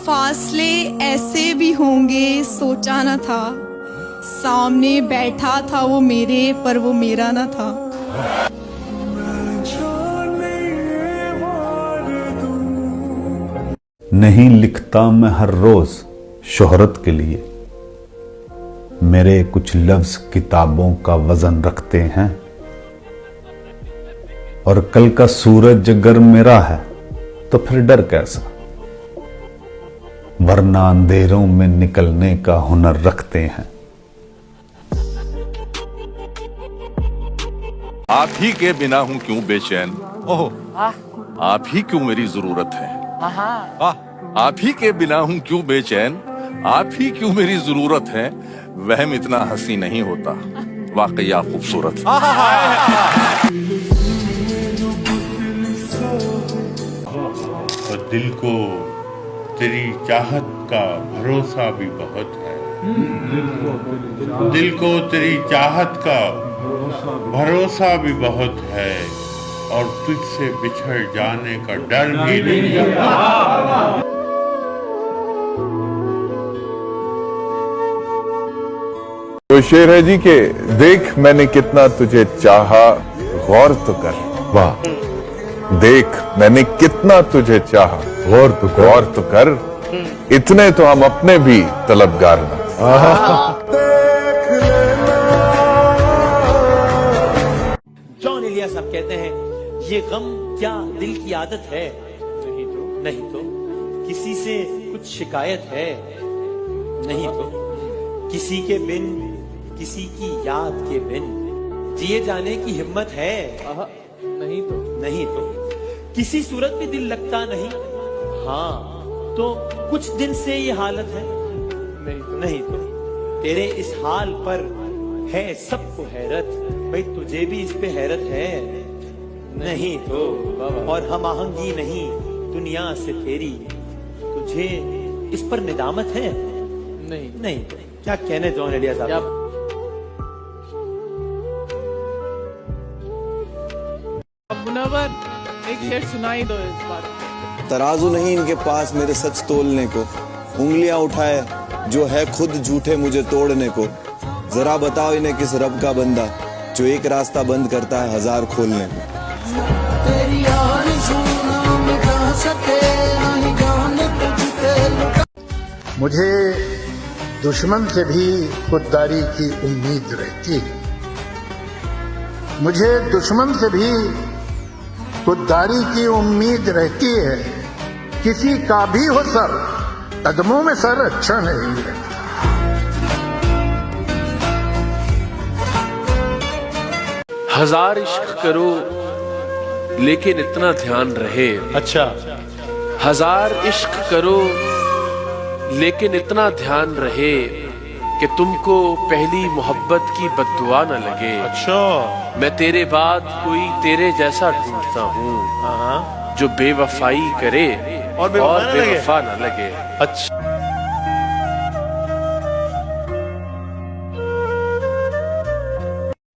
फासले ऐसे भी होंगे सोचा न था, सामने बैठा था वो मेरे पर वो मेरा न था। नहीं लिखता मैं हर रोज शोहरत के लिए, मेरे कुछ लफ्ज किताबों का वजन रखते हैं, और कल का सूरज अगर मेरा है तो फिर डर कैसा, वरना अंधेरों में निकलने का हुनर रखते हैं। आप ही के बिना हूं क्यों बेचैन, ओह आप ही क्यों मेरी जरूरत है, आप ही के बिना हूं क्यों बेचैन, आप ही क्यों मेरी जरूरत है, वहम इतना हंसी नहीं होता, वाकई आप खूबसूरत और दिल को तेरी चाहत का भरोसा भी बहुत है, दिल को तेरी चाहत का भरोसा भी बहुत है, और तुझसे बिछड़ जाने का डर भी नहीं है। तो शेर है जी के देख मैंने कितना तुझे चाहा, गौर तो कर, वाह देख मैंने कितना तुझे चाहा, गौर तो कर, इतने तो हम अपने भी तलबगार न। जॉन इलिया साहब कहते हैं ये गम क्या दिल की आदत है, नहीं तो किसी से कुछ शिकायत है, नहीं तो किसी के बिन किसी की याद के बिन जिए जाने की हिम्मत है, नहीं तो किसी सूरत में दिल लगता नहीं, हाँ तो कुछ दिन से ये हालत है, नहीं तो तेरे इस हाल पर है सबको हैरत, भाई तुझे भी इस पे हैरत है, नहीं तो और हम आहंगी नहीं दुनिया से तेरी, तुझे इस पर निदामत है, नहीं तो क्या कहने जॉन इलिया साहब। मुनव्वर एक शेर सुनाई दो इस बार। तराजू नहीं इनके पास मेरे सच तोलने को, उंगलियां उठाए जो है खुद झूठे मुझे तोड़ने को, जरा बताओ इन्हें किस रब का बंदा जो एक रास्ता बंद करता है हजार खोलने को। मुझे दुश्मन से भी खुददारी की उम्मीद रहती है, मुझे दुश्मन से भी खुददारी की उम्मीद रहती है, किसी का भी हो सर कदमों में सर अच्छा नहीं लगता। हजार इश्क करो लेकिन इतना ध्यान रहे, अच्छा हजार इश्क करो लेकिन इतना ध्यान रहे कि तुमको पहली मोहब्बत की बद्दुआ न लगे, अच्छा मैं तेरे बाद कोई तेरे जैसा ढूंढता हूँ जो बेवफाई करे और बेवफा न लगे। अच्छा